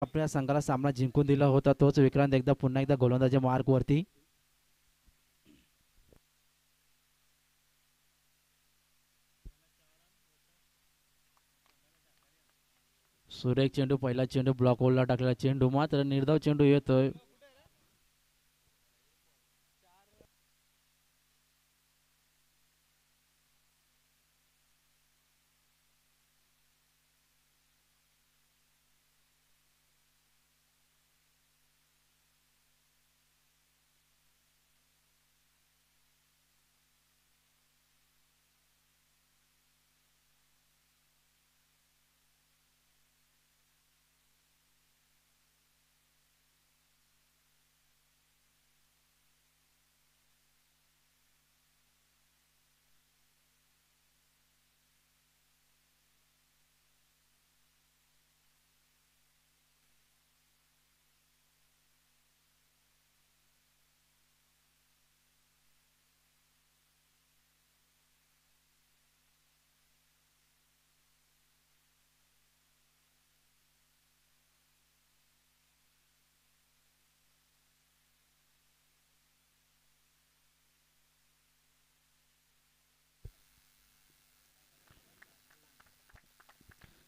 आपल्या संघाला सामना जिंकून दिला होता तोच विक्रांत एकदा पुन्हा एकदा गोलंदाजी मार्कवरती. सुरेख चेंडू, पहिला चेंडू ब्लॉक होलला टाकलेला चेंडू, मात्र निर्धाव चेंडू येतोय.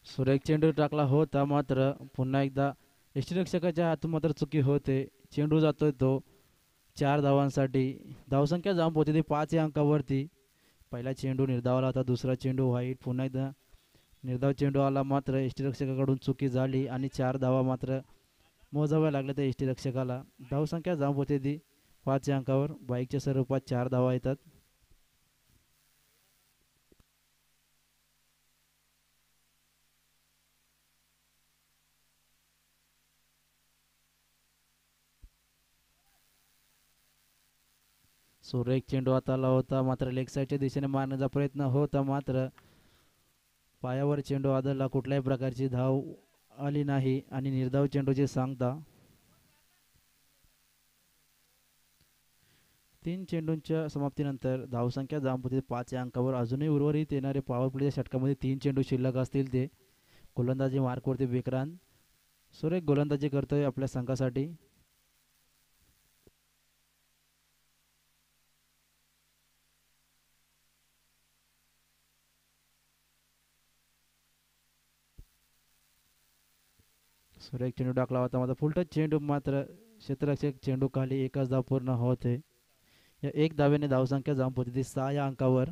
सुरेख चेंडू टाकला होता, मात्र पुन्हा एकदा यष्टीरक्षकाच्या हातून मात्र चुकी होते. चेंडू जातोय तो 4 धावांसाठी. धावसंख्या जाऊन पोहोचते ती 5 या अंकावरती. पहिला चेंडू निर्धावला होता, दुसरा चेंडू व्हाईट, पुन्हा एकदा निर्धाव चेंडू आला, मात्र यष्टीरक्षकाकडून चुकी झाली आणि 4 धावा मात्र मोजाव्या लागल्या त्या यष्टीरक्षकाला. धावसंख्या जाऊन पोहोचते ती 5 या अंकावर. बाईकच्या स्वरूपात 4 धावा येतात. सुरेख चेंडू हाताला होता, मात्र लेग साईडच्या दिशेने मारण्याचा प्रयत्न होता, मात्र पायावर चेंडू आदळला. कुठल्याही प्रकारची धाव आली नाही आणि निर्धाव चेंडूची सांगता. 3 चेंडूंच्या समाप्तीनंतर धावसंख्या जाऊन पोहोचते 5 या अंकावर. अजूनही उर्वरित येणारे पॉवर प्लेच्या षटकामध्ये 3 चेंडू शिल्लक असतील. ते गोलंदाजी मार्कवरती विक्रांत सुरेख गोलंदाजी करतोय आपल्या संघासाठी. सुरेख चेंडू टाकला होता, मात्र फुलटच चेंडू, मात्र क्षेत्ररक्षक चेंडू खाली. एकच धाव पूर्ण होते. या 1 धावेने धावसंख्या जाऊन पोहोचते 6 या अंकावर.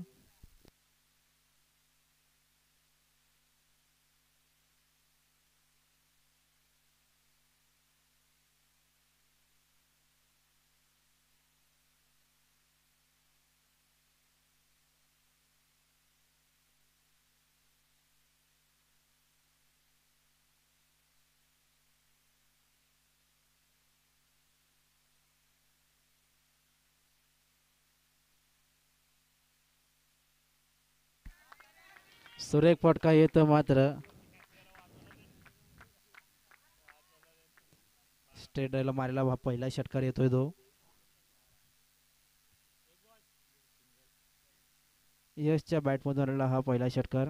सुरेख फटका येतो, मात्र स्ट्रेट ड्राईव्हला मारलेला पहिला षटकार येतोय तो. यशच्या बॅटमधून आलेला हा पहिला षटकार.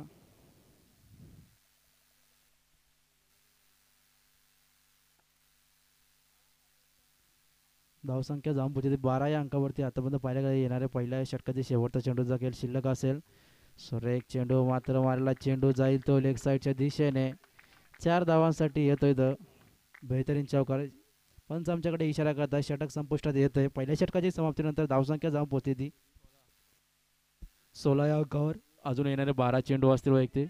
धावसंख्या जाऊन पोहोचते 12 या अंकावरती. आतापर्यंत पाहिल्या येणाऱ्या पहिल्या षटकाची शेवटचा चेंडूचा खेळ शिल्लक असेल. सुरेख चेंडू, मात्र मारला चेंडू जाईल तो लेग साईडच्या दिशेने. 4 धावांसाठी येतोय तो बेहतरीन चौकार. पंच आमच्याकडे इशारा करतात षटक संपुष्टात येतोय. पहिल्या षटकाची समाप्तीनंतर धावसंख्या जाऊन पोहोचते ती 16 या अंकावर. अजून येणारे 12 चेंडू असतील वैयक्तिक.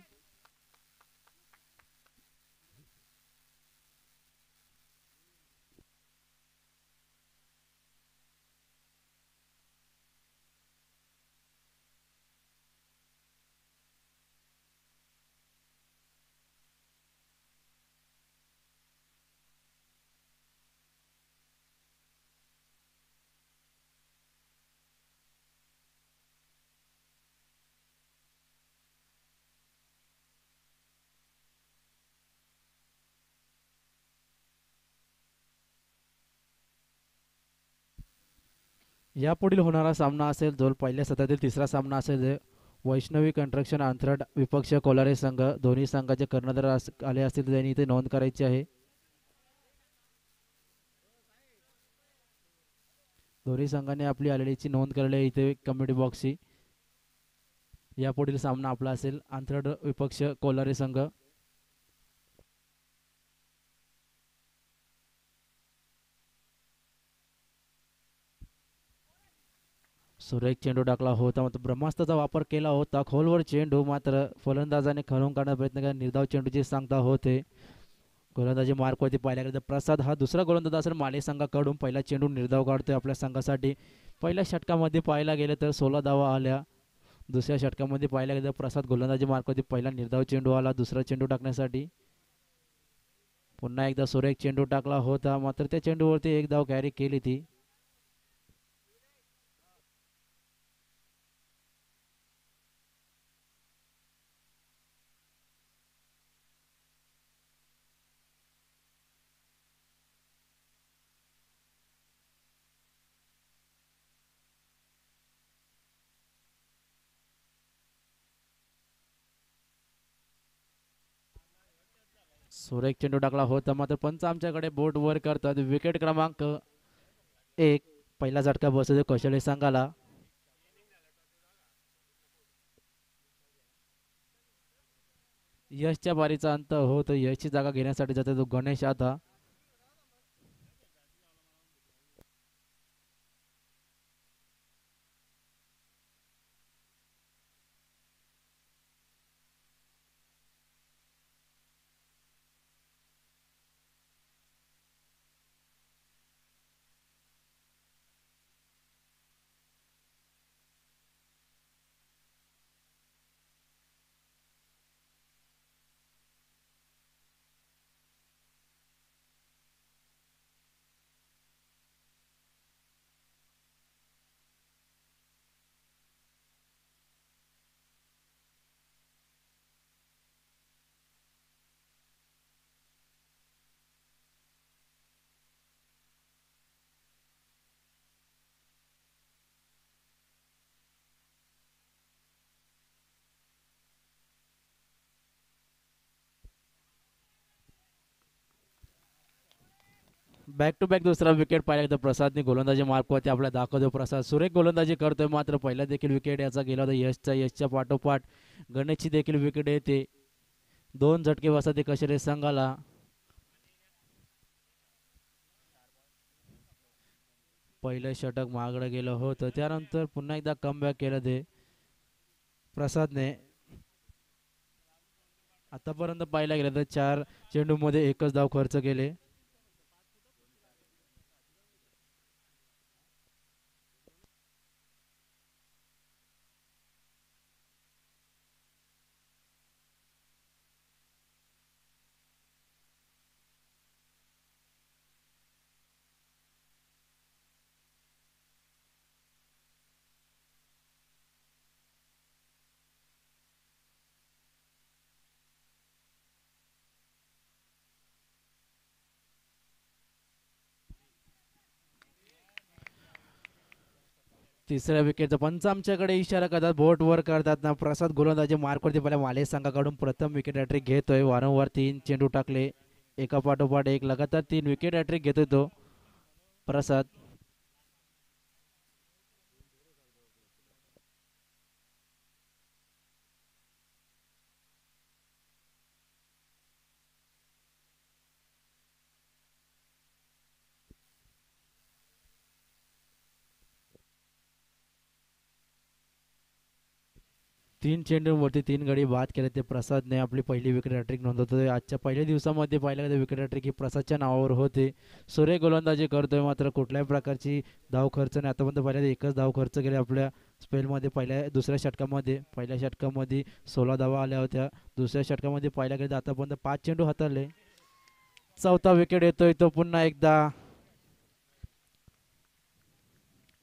यापुढील होणारा सामना असेल जो पहिल्या सत्रातील तिसरा सामना असेल. वैष्णवी कंस्ट्रक्शन अंतराळ विपक्ष कोलारे संघ. दोन्ही संघाचे कर्णधार आले असतील त्यांनी इथे नोंद करायची आहे. दोन्ही संघाने आपली आलेलीची नोंद केलेली आहे इथे कम्युनिटी बॉक्सची. यापुढील सामना आपला असेल आंतरड विपक्ष कोलारी संघ. सुरेख चेंडू टाकला होता मात्र ब्रह्मास्त्राचा वापर केला होता. खोलवर चेंडू मात्र फलंदाजाने खणून काढण्याचा प्रयत्न केला. निर्धाव चेंडूची सांगता होते. गोलंदाजी मार्कवरती पाहिल्या गेलं तर प्रसाद हा दुसरा गोलंदाज असेल माले संघाकडून. पहिला चेंडू निर्धाव काढतोय आपल्या संघासाठी. पहिल्या षटकामध्ये पाहायला गेलं तर 16 धावा आल्या. दुसऱ्या षटकामध्ये पाहायला गेलं तर प्रसाद गोलंदाजी मार्कवरती पहिला निर्धाव चेंडू आला दुसरा चेंडू टाकण्यासाठी. पुन्हा एकदा सुरेख चेंडू टाकला होता मात्र त्या चेंडूवरती एक धाव कॅरी केली ती. सुरेख चेंडू टाकला होता मात्र पंच आमच्याकडे बोट वर करतात. विकेट क्रमांक 1 पहिला झटका बसतो कौशल्य संघाला. यशच्या बारीचा अंत होत. यशची जागा घेण्यासाठी जातो तो गणेश आता. बॅक टू बॅक दुसरा विकेट पाहिला तर प्रसादने गोलंदाजी मार्कवरती आपल्या दाखवतो. प्रसाद सुरेख गोलंदाजी करतोय मात्र पहिला देखील विकेट याचा गेला होता यशच्या पाठोपाठ गणेशची देखील विकेट येते. 2 झटके बसतात कशेरे संघाला. पहिलं षटक महागडं गेलं होतं त्यानंतर पुन्हा एकदा कमबॅक केलं ते प्रसादने. आतापर्यंत पाहायला गेलं तर 4 चेंडूमध्ये एकच धाव खर्च केले. 3ऱ्या विकेटचा पंच आमच्याकडे इशारा करतात बोट वर करतात ना. प्रसाद गोलंदाजी मार्कवरती पहिल्या माले संघाकडून प्रथम विकेट हॅट्रिक घेतोय. वारंवार 3 चेंडू टाकले एका पाठोपाठ एक लगातार 3 विकेट हॅट्रिक घेतोय तो प्रसाद. 3 चेंडूंवरती 3 गडी बाद केले ते प्रसादने आपली पहिली विकेट हॅट्रिक नोंदवतोय. आजच्या पहिल्या दिवसामध्ये पाहिलं तर विकेट हॅट्रिक ही प्रसादच्या नावावर होते. सुरेख गोलंदाजी करतोय मात्र कुठल्याही प्रकारची धाव खर्च नाही. आतापर्यंत पहिल्या एकच धाव खर्च केली आपल्या स्पेलमध्ये. दुसऱ्या षटकामध्ये पहिल्या षटकामध्ये 16 धावा आल्या होत्या. दुसऱ्या षटकामध्ये पाहिल्या गेलं तर आतापर्यंत 5 चेंडू हाताळले. चौथा विकेट येतोय तो पुन्हा एकदा.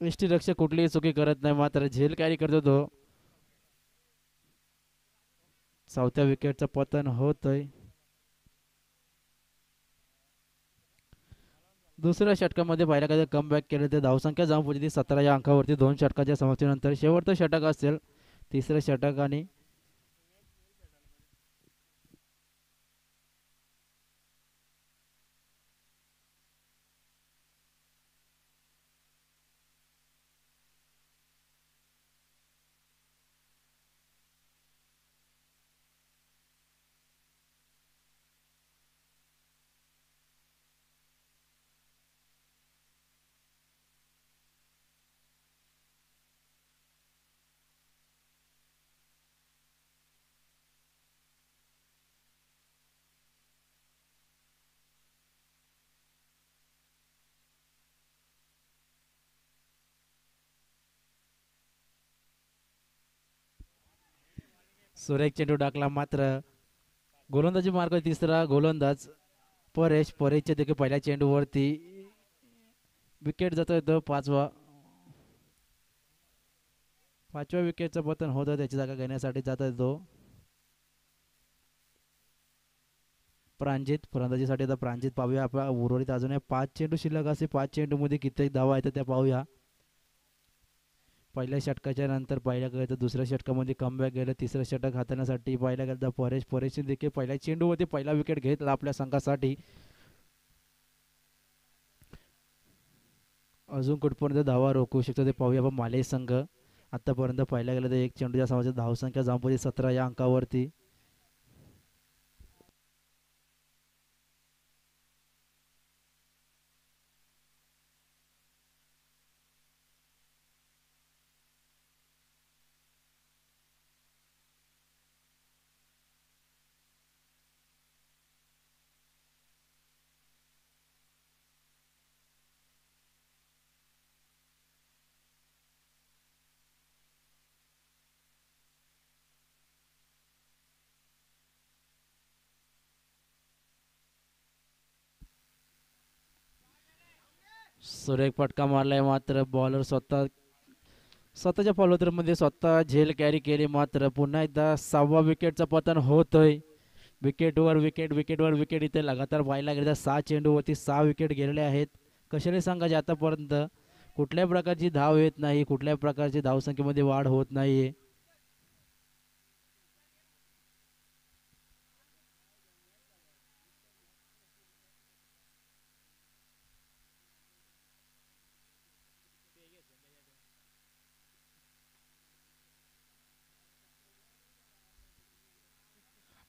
यष्टीरक्षक कुठलीही चुकी करत नाही मात्र झेल कॅरी करतो तो. चौथ्या विकेटचं पतन होतंय. दुसऱ्या षटकामध्ये पाहिला का कमबॅक केलं तर धावसंख्या जाऊन पोहोचली 17 या अंकावरती 2 षटकाच्या समाप्तीनंतर. शेवटचं षटक असेल तिसरं षटक आणि सुरेख चेंडू टाकला मात्र गोलंदाजी मार्ग तिसरा गोलंदाज परेशच्या देखील पहिल्या चेंडूवरती विकेट जातोय तो पाचव्या विकेटचं पतन होतं त्याची जागा घेण्यासाठी जात आहे तो प्रांजित फलंदाजीसाठी आता प्रांजित पाहूया आपला उर्वरित अजून 5 चेंडू शिल्लक असे 5 चेंडू मध्ये किती धावा आहेत त्या पाहूया पहिल्या षटकाच्या नंतर पहिल्या गेलं तर दुसऱ्या षटकामध्ये कमबॅक गेलं तिसरं षटक हाताळण्यासाठी पहिल्या गेलं तर परेशने देखील पहिल्या चेंडूवरती पहिला विकेट घेतला आपल्या संघासाठी अजून कुठपर्यंत धावा रोखू शकतो ते पाहूया आपण माले संघ आतापर्यंत पाहिला गेलं तर एक चेंडूच्या समाजात धावसंख्या जाऊन 17 या अंकावरती सुरेख फटका मारलाय मात्र बॉलर स्वतःच्या फॉलोथ्रूमध्ये स्वतः झेल कॅरी केली मात्र पुन्हा एकदा 6व्या विकेटचं पतन होतोय विकेटवर विकेट इथे लगातार व्हायला गेले 6 चेंडूवरती 6 विकेट गेलेले आहेत कशाने सांगायचे आतापर्यंत कुठल्याही प्रकारची धाव येत नाही कुठल्याही प्रकारची धावसंख्येमध्ये वाढ होत नाहीये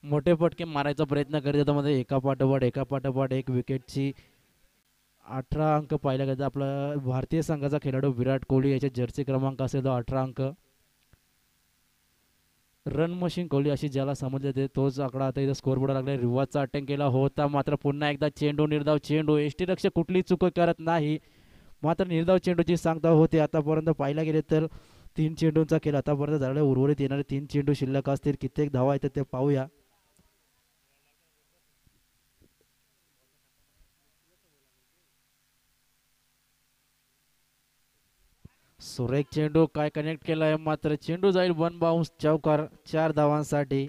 मोठे फटके मारायचा प्रयत्न करीत होता मध्ये एका पाठोपाठ एक विकेटची 18 अंक पाहिला गेला आपला भारतीय संघाचा खेळाडू विराट कोहली याच्या जर्सी क्रमांक असेल तो 18 अंक रन मशीन कोहली अशी ज्याला समजले ते तोच आकडा आता इथं स्कोर बोर्ड लागला रिवाजचा अटेम्प्ट केला होता मात्र पुन्हा एकदा निर्धाव चेंडू यष्टीरक्षक कुठली चूक करत नाही मात्र निर्धाव चेंडूची सांगता होते आतापर्यंत पाहिला गेले तर 3 चेंडूंचा खेळ आतापर्यंत झालेला उर्वरित येणारे 3 चेंडू शिल्लक असतील कित्येक धावा येतात ते पाहूया सुरेख चेंडू काय कनेक्ट केलाय मात्र चेंडू जाईल 1 बाउन्स चौकार 4 धावांसाठी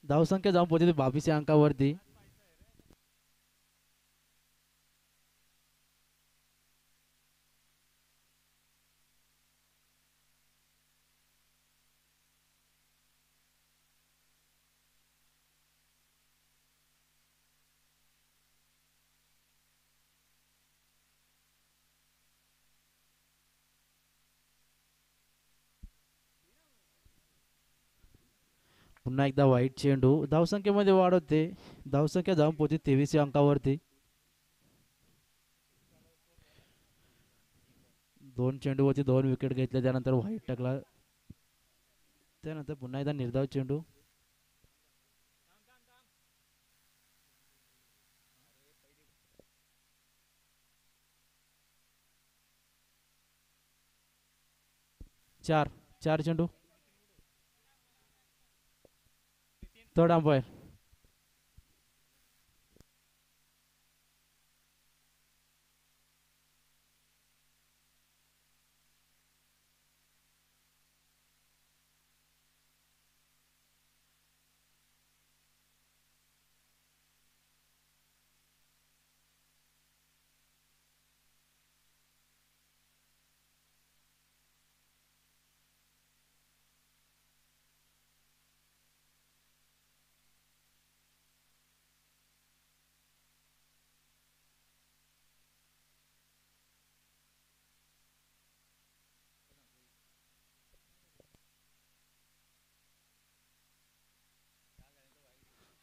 धावसंख्या जाऊन पोहोचते 22 या अंकावरती पुन्हा एकदा वाईट चेंडू धावसंख्येमध्ये वाढ होते धावसंख्या जाऊन पोहोचते 23 या अंकावरती 2 चेंडूवरती 2 विकेट घेतले त्यानंतर वाईट टाकला त्यानंतर पुन्हा एकदा निर्धाव चेंडू चार चेंडू थर्ड अंपायर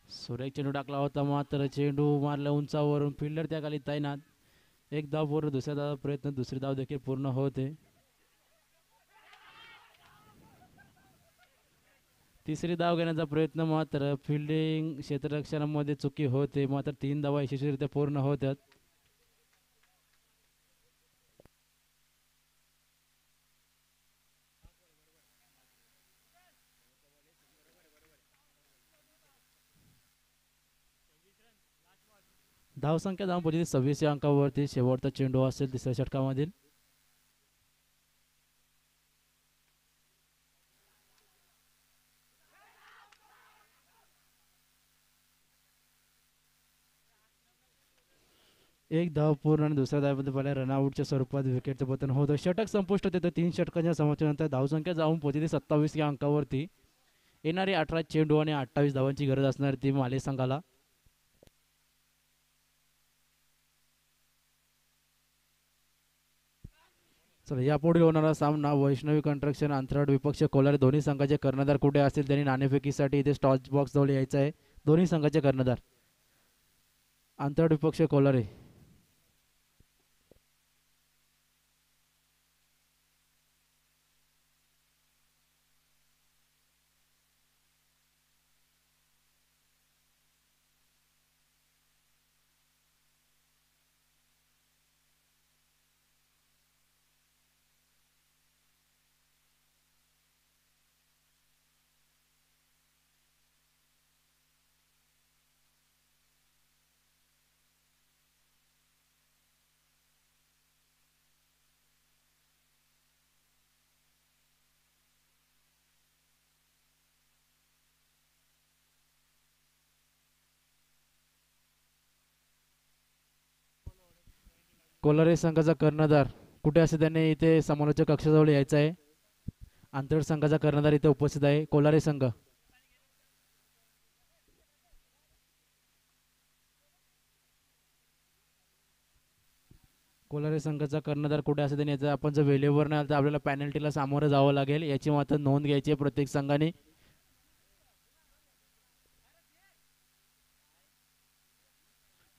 सुरेख चेंडू टाकला होता मात्र चेंडू मारला उंचावरून फिल्डर त्या खाली तैनात एक धाव पूर्ण दुसऱ्या धाव प्रयत्न दुसरी धाव देखील पूर्ण होते तिसरी धाव घेण्याचा प्रयत्न मात्र फिल्डिंग क्षेत्ररक्षणामध्ये चुकी होते मात्र 3 धावा यशस्वीरित्या पूर्ण होतात धावसंख्या जाऊन पोहोचली 26 या अंकावरती. शेवटचा चेंडू असेल तिसऱ्या षटकामधील. एक धाव पूर्ण आणि दुसऱ्या धावेमध्ये पहिल्या रनआउटच्या स्वरूपात विकेटचं पतन होतं. षटक संपुष्टात येतं 3 षटकांच्या समाप्तीनंतर. धावसंख्या जाऊन पोहोचली 27 या अंकावरती. येणारी 18 चेंडू आणि 28 धावांची गरज असणार ती माले संघाला. चला यापुढे होणारा सामना वैष्णवी कंस्ट्रक्शन अंतराळ विपक्ष कोलार. दोन्ही संघाचे कर्णधार कुठे असतील त्यांनी नाणेफेकीसाठी इथे स्टॉच बॉक्स जवळ यायचं आहे. दोन्ही संघाचे कर्णधार अंतराळ विपक्ष कोलारे. कोलारे संघाचा कर्णधार कुठे असेल त्यांनी इथे समालोचक कक्षाजवळ यायचं आहे. अंतराळ संघाचा कर्णधार इथे उपस्थित आहे. कोलारे संघ कोलारे संघाचा कर्णधार कुठे असेल त्यांनी याचा आपण जर वेळेवर नाही आलं तर आपल्याला पॅनल्टीला सामोरं जावं लागेल. याची मात्र नोंद घ्यायची आहे प्रत्येक संघाने.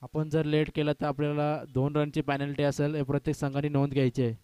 आपण जर लेट केलं तर आपल्याला 2 रनची पॅनल्टी असेल. हे प्रत्येक संघाने नोंद घ्यायची आहे.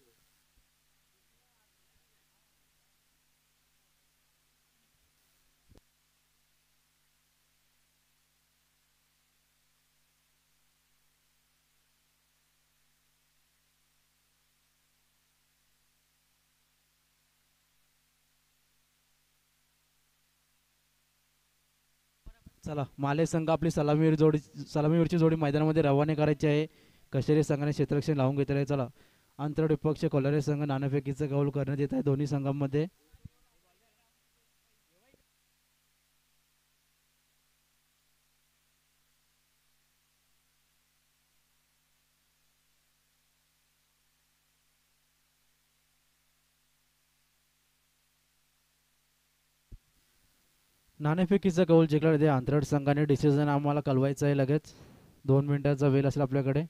चला माले संघ आपली सलामीवरची जोडी मैदानामध्ये रवाने करायची आहे. कशेरी संघाने क्षेत्ररक्षण लावून घेतलेलं आहे. चला अंतराळ विपक्ष कोलारे संघ नाणेफेकीचं कौल करण्यात येत आहे दोन्ही संघांमध्ये. नाणेफेकीचा कौल जिंकला ते अंतराळ संघाने. डिसिजन आम्हाला कळवायचं आहे लगेच. 2 मिनिटाचा वेळ असेल आपल्याकडे.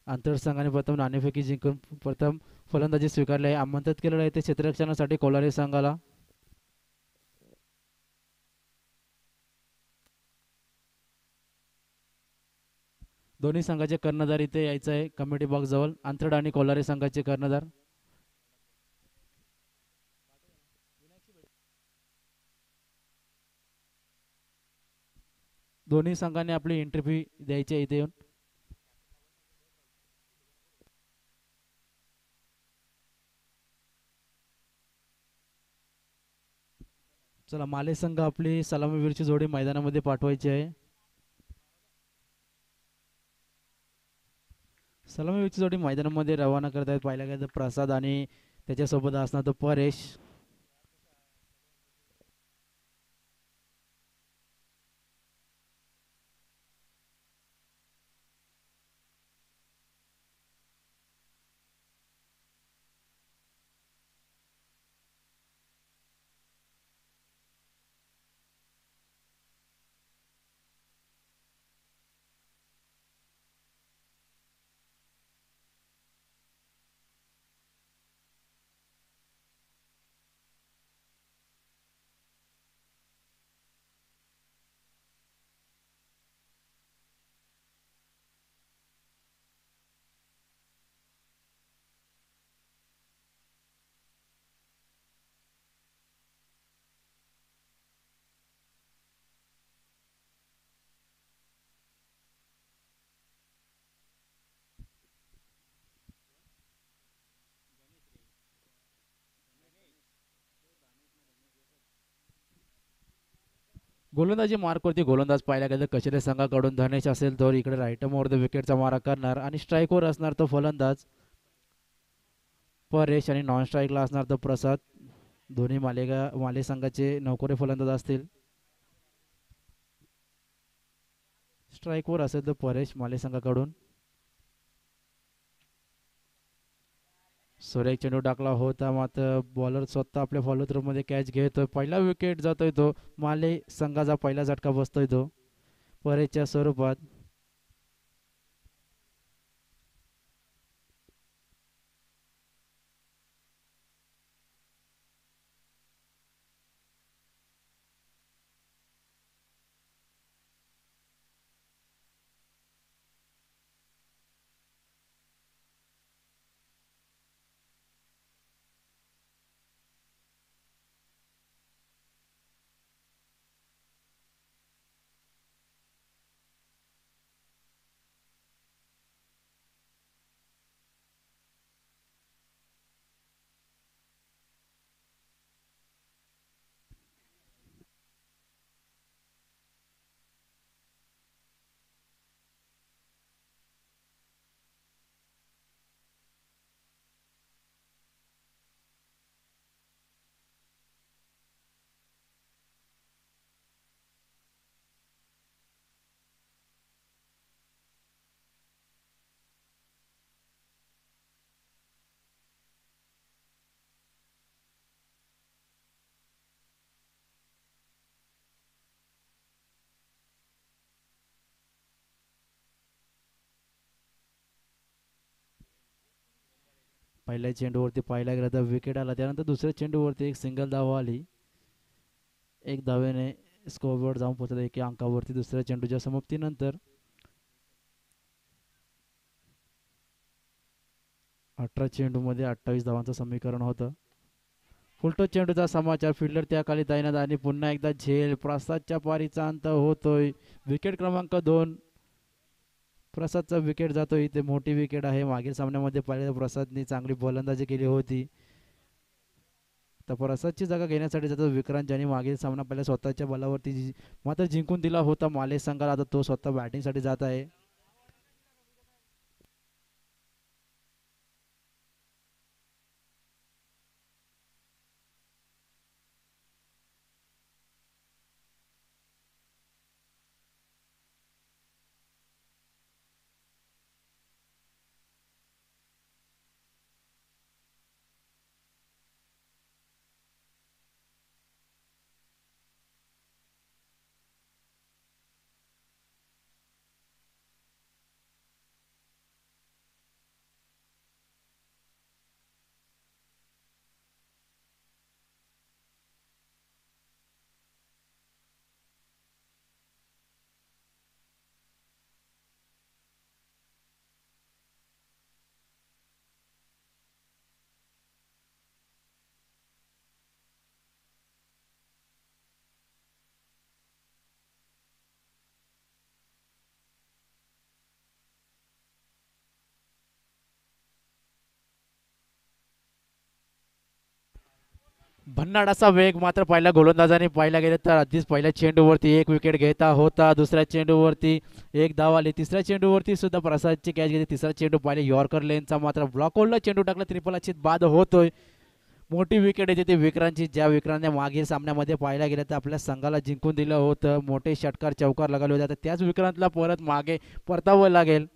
अंतराळ संघाने प्रथम नाणेफेकी जिंकून प्रथम फलंदाजी स्वीकारली आहे. आमंत्रित केलेलं आहे ते क्षेत्ररक्षणासाठी कोलारे संघाला. दोन्ही संघाचे कर्णधार इथे यायचं आहे कमिटी बॉक्स जवळ. अंतराळ आणि कोलारे संघाचे कर्णधार. दोन्ही संघांनी आपली एंट्री फी द्यायची आहे इथे येऊन. चला माले संघ आपली सलामीवीरची जोडी मैदानामध्ये पाठवायची आहे. सलामीवीरची जोडी मैदानामध्ये रवाना करत आहेत. पाहिल्या गेलं तर प्रसाद आणि त्याच्यासोबत असणार तो परेश. गोलंदाजी मार्कवरती गोलंदाज पाहायला गेलं कशेले संघाकडून धनेश असेल तर इकडे राईट मोड विकेटचा मारा करणार आणि स्ट्राईकवर असणार तो फलंदाज परेश आणि नॉन स्ट्राईकला असणार तो प्रसाद. दोन्ही माले संघाचे नौकरे फलंदाज असतील. स्ट्राईकवर असेल तर परेश माले संघाकडून. सुरेख चेंडू टाकला होता मात्र बॉलर स्वतः आपल्या फॉलो थ्रू मध्ये कॅच घेतोय. पहिला विकेट जातोय तो माले संघाचा पहिला झटका बसतोय तो परेशच्या स्वरूपात. पहिल्या चेंडूवरती पाहायला गेलं तर विकेट आला. त्यानंतर दुसऱ्या चेंडूवरती एक सिंगल धाव आली. एक धावेने स्कोअरबोर्ड जाऊन पोहोचला एका अंकावरती दुसऱ्या चेंडूच्या समाप्तीनंतर. 18 चेंडूमध्ये 28 धावांचं समीकरण होतं. फुलटो चेंडूचा समाचार फिल्डर त्या खाली तैनात आणि पुन्हा एकदा झेल. प्रसादच्या पारीचा अंत होतोय. विकेट क्रमांक 2 प्रसादचा विकेट जातो. इथे मोठी विकेट आहे. मागील सामन्यामध्ये पाहिलं प्रसादने चांगली गोलंदाजी केली होती. तर प्रसादची जागा घेण्यासाठी जातो विक्रांत ज्यांनी मागील सामना पहिला स्वतःच्या बलावरती मात्र जिंकून दिला होता माले संघाला. आता तो स्वतः बॅटिंगसाठी जात आहे. भन्नाड असा वेग मात्र पहिल्या गोलंदाजाने पाहिला गेले तर आधीच पहिल्या चेंडूवरती एक विकेट घेता होता. दुसऱ्या चेंडूवरती एक धाव आली. तिसऱ्या चेंडूवरती सुद्धा प्रसादची कॅच घेतली. तिसरा चेंडू पाहिले यॉर्कर लेनचा मात्र ब्लॉक होल्डला चेंडू टाकला. त्रिफलाचित बाद होतोय. मोठी विकेट येते ती विक्रांतची. ज्या विक्रांतने मागील सामन्यामध्ये पाहायला गेलं तर आपल्या संघाला जिंकून दिलं होतं. मोठे षटकार चौकार लगावले होते. आता त्याच विक्रांतला परत मागे परतावं लागेल.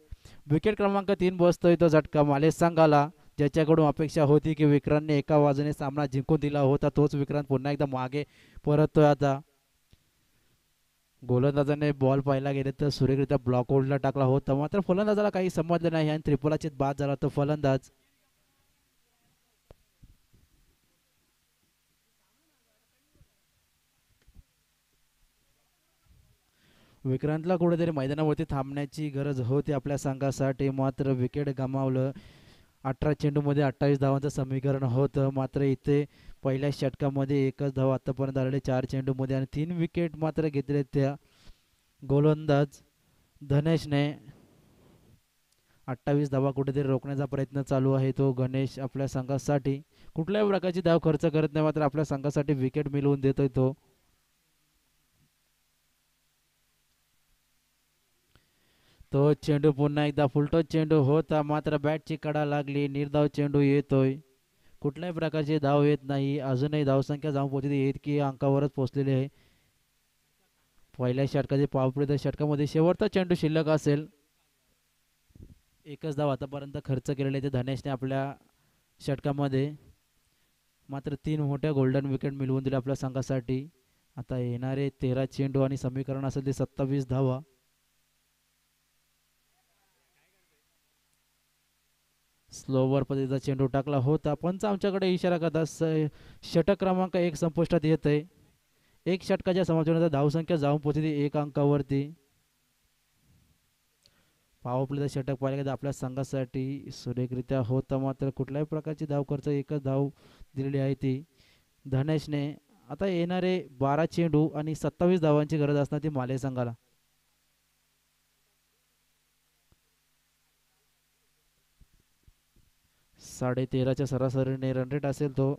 विकेट क्रमांक 3 बसतोय तो झटका माले संघाला. ज्याच्याकडून अपेक्षा होती की विक्रांतने एका बाजूने सामना जिंकून दिला होता तोच विक्रांत पुन्हा एकदा मागे परततोय. आता गोलंदाजाने बॉल पाहायला गेले तर सुरेखरित्या ब्लॉक होल्डला टाकला होता मात्र फलंदाजाला काही समजलं नाही आणि त्रिफलाचित बाद झाला तो फलंदाज. विक्रांतला कुठेतरी मैदानावरती थांबण्याची गरज होती आपल्या संघासाठी मात्र विकेट गमावलं. 18 चेंडूमध्ये 28 धावांचं समीकरण होतं मात्र इथे पहिल्या षटकामध्ये एकच धाव आतापर्यंत आलेले 4 चेंडूमध्ये आणि 3 विकेट मात्र घेतले त्या गोलंदाज धनेशने. 28 धावा कुठेतरी रोखण्याचा प्रयत्न चालू आहे तो गणेश आपल्या संघासाठी. कुठल्याही प्रकारची धाव खर्च करत नाही मात्र आपल्या संघासाठी विकेट मिळवून देतोय तो. तो चेंडू पुन्हा एकदा फुलटॉस चेंडू होता, मात्र बॅटची कडा लागली. निर्धाव चेंडू येतोय. कुठल्याही प्रकारचे धाव येत नाही. अजूनही धावसंख्या जाऊन पोहोचली एक की अंकावरच पोहोचलेली आहे. पहिल्या षटकाचे पॉवर षटकामध्ये शेवटचा चेंडू शिल्लक असेल. एकच धाव आतापर्यंत खर्च केलेले ते धनेशने आपल्या षटकामध्ये. मात्र तीन मोठ्या गोल्डन विकेट मिळवून दिल्या आपल्या संघासाठी. आता येणारे 13 चेंडू आणि समीकरण असेल ते 27 धावा. स्लोवर पद्धतीचा चेंडू टाकला होता. पंच आमच्याकडे इशारा करतात षटक क्रमांक 1 संपुष्टात येत आहे. एक षटकाच्या समाप्तीनंतर धावसंख्या जाऊन पोहोचली 1 अंकावरती. पॉवर प्लेचा षटक पाहिलं तर आपल्या संघासाठी सुरेखरित्या होता, मात्र कुठल्याही प्रकारची धाव खर्च एकच धाव दिलेली आहे ती धनेशने. आता येणारे 12 चेंडू आणि 27 धावांची गरज असणार ती माले संघाला. 13.5च्या सरासरीने रन रेट असेल तो.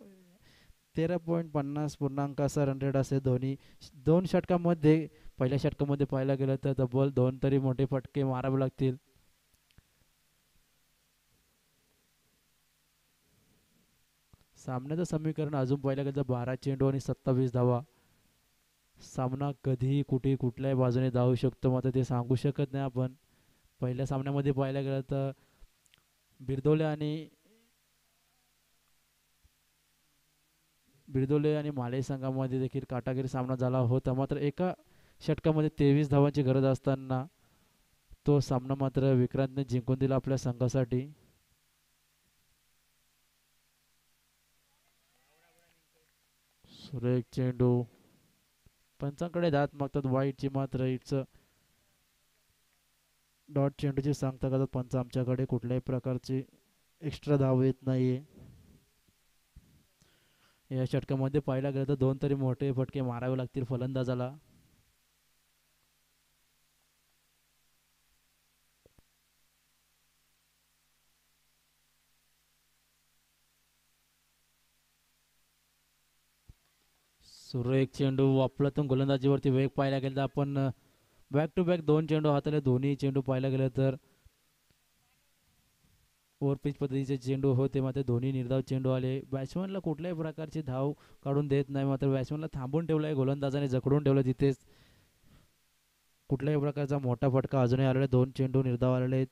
13.50 पूर्णांक असा रन रेट असेल. दोन षटकांमध्ये पहिल्या षटकामध्ये पाहायला गेलं तर तब्बल 2 तरी मोठे फटके मारावे लागतील. सामन्याचं समीकरण अजून पाहिलं गेलं तर 12 चेंडू आणि 27 धावा. सामना कधीही कुठेही कुठल्याही बाजूने धावू शकतो, मात्र ते सांगू शकत नाही आपण. पहिल्या सामन्यामध्ये पाहायला गेलं तर बिरदोले आणि माले संघामध्ये देखील काटागिरी सामना झाला होता, मात्र एका षटकामध्ये 23 धावांची गरज असताना तो सामना मात्र विक्रांतने जिंकून दिला आपल्या संघासाठी. सुरेख चेंडू. पंचांकडे दात मागतात वाईटची, मात्र इट्स डॉट चेंडूची सांगता करतात पंच. आमच्याकडे कुठल्याही प्रकारची एक्स्ट्रा धाव येत नाहीये. या षटकामध्ये पाहायला गेलं तर 2 तरी मोठे फटके मारावे लागतील फलंदाजाला. सुरेख चेंडू. आपल्यातून गोलंदाजीवरती वेग पाहायला गेलं तर आपण बॅक टू बॅक 2 चेंडू हाताले. दोन्ही चेंडू पाहायला गेलं तर ओव्हरपिच पद्धतीचे चेंडू होते, मात्र दोन्ही निर्धाव चेंडू आले. बॅट्समॅनला कुठल्याही प्रकारची धाव काढून देत नाही, मात्र बॅट्समॅनला थांबून ठेवलं आहे गोलंदाजाने, जखडून ठेवलं तिथेच. कुठल्याही प्रकारचा मोठा फटका अजूनही आलेला. 2 चेंडू निर्धाव आलेले आहेत.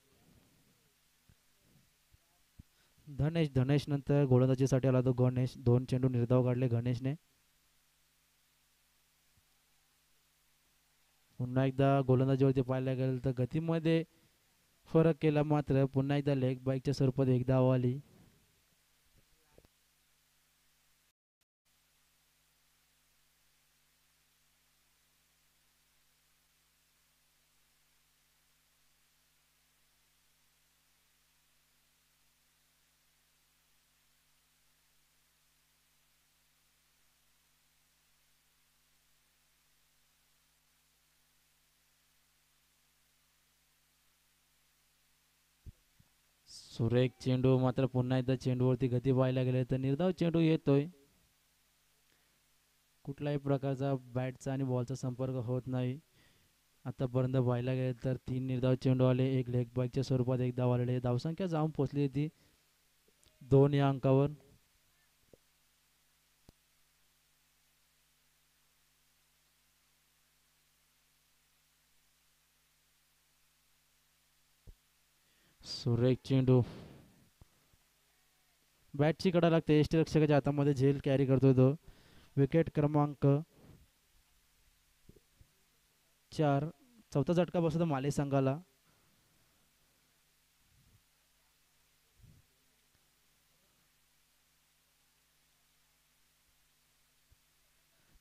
धनेश नंतर गोलंदाजीसाठी आला तो गणेश. 2 चेंडू निर्धाव काढले गणेशने. पुन्हा एकदा गोलंदाजीवरती पाहायला गेलं तर गतीमध्ये फरक केला, मात्र पुन्हा एकदा लेग बाईकच्या स्वरूपात एक धाव आली. सुरेख चेंडू. मात्र पुन्हा एकदा चेंडूवरती गती पाहायला गेले तर निर्धाव चेंडू येतोय. कुठल्याही प्रकारचा बॅटचा आणि बॉलचा संपर्क होत नाही. आतापर्यंत पाहायला गेले तर 3 निर्धाव चेंडू आले. एक लेग बाईकच्या स्वरूपात एक धाव आलेले. धावसंख्या जाऊन पोहोचली ती 2 या अंकावर. सुरेख चेंडू. बॅटची कडा लागते. यष्टीरक्षकाच्या हातामध्ये झेल कॅरी करतो तो. विकेट क्रमांक 4. चौथा झटका बसतो माले संघाला.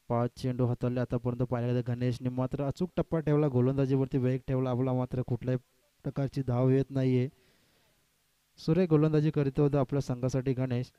5 चेंडू हाताळले आतापर्यंत पाहिला गेलं गणेशने, मात्र अचूक टप्पा ठेवला. गोलंदाजीवरती वेग ठेवला आपला, मात्र कुठल्याही प्रकारची धाव येत नाहीये. सुरेख गोलंदाजी करीत होता आपल्या संघासाठी गणेश.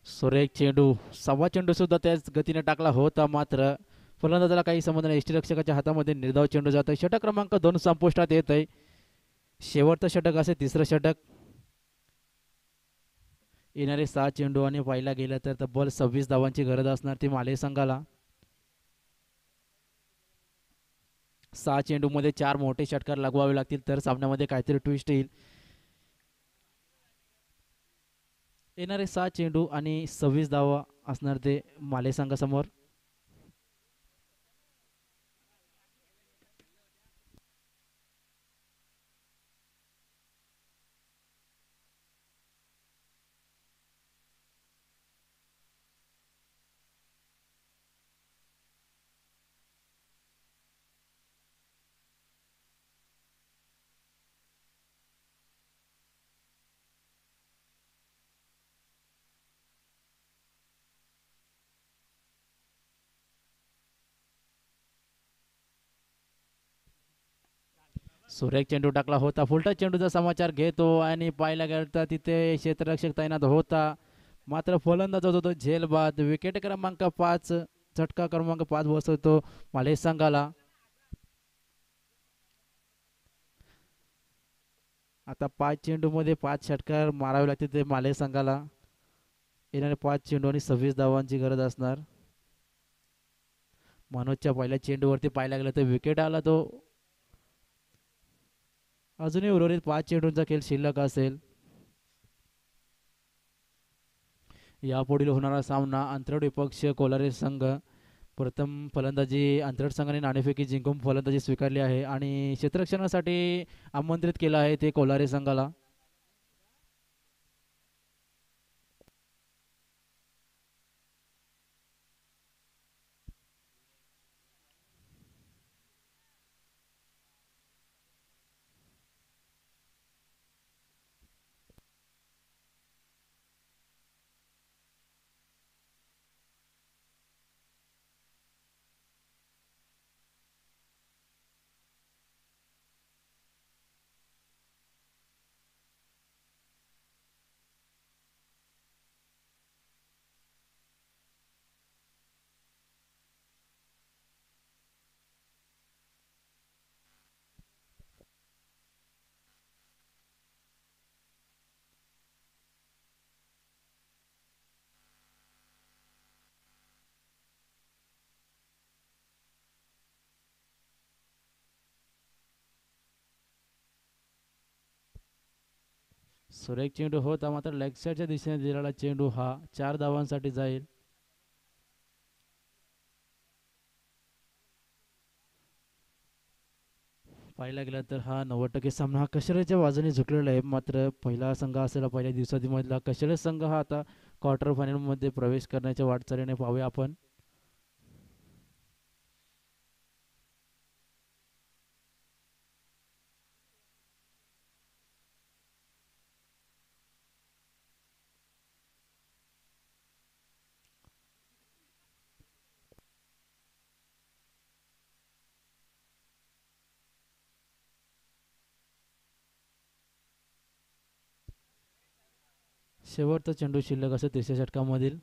सुरेख चेंडू, सव्वा चेंडू सुद्धा त्याच गतीने टाकला होता, मात्र फलंदाजाला काही संबंध नाही. यष्टीरक्षकाच्या हातामध्ये निर्धाव चेंडू जात आहे. षटक क्रमांक 2 संपुष्टात येत आहे. शेवटचं षटक असे तिसरं षटक. येणारे 6 चेंडू आणि पाहिला गेलं तर तब्बल 26 धावांची गरज असणार ती माले संघाला. 6 चेंडूमध्ये 4 मोठे षटकार लगवावे लागतील तर सामन्यामध्ये काहीतरी ट्विस्ट येईल. येणारे 7 चेंडू आणि 26 धावा असणार ते माले संघासमोर. सुरेख चेंडू टाकला होता. फुलटा चेंडूचा समाचार घेतो आणि पाहायला गेलं तर तिथे क्षेत्ररक्षक तैनात होता, मात्र फलंदाज होतो झेलबाद. विकेट क्रमांक 5, झटका क्रमांक 5 बसवतो माले संघाला. आता 5 चेंडूमध्ये 5 षटकार मारावे लागतील ते माले संघाला. येणारे 5 चेंडू आणि 26 धावांची गरज असणार. मनोजच्या पहिल्या चेंडूवरती पाहायला गेलं तर विकेट आला तो. अजूनही उर्वरित 5 चेंडूंचा खेळ शिल्लक असेल. यापुढील होणारा सामना अंतरड विपक्ष कोलारे संघ. प्रथम फलंदाजी अंतरड संघाने नाणेफेकी जिंकून फलंदाजी स्वीकारली आहे आणि क्षेत्ररक्षणासाठी आमंत्रित केलं आहे ते कोलारे संघाला. सुरेख चेंडू होता, मात्र लेग साईडच्या दिशेने दिलेला चेंडू हा 4 धावांसाठी जाईल. पाहायला गेला तर हा 90% सामना हा कशेळेच्या बाजूने झुकलेला आहे, मात्र पहिला संघ असेल पहिल्या दिवसामधला कशेळे संघ हा आता क्वार्टर फायनलमध्ये प्रवेश करण्याच्या वाटचालीने पाहूया आपण. शेवटचा चेंडू शिल्लक असेल तिसऱ्या षटकामधील.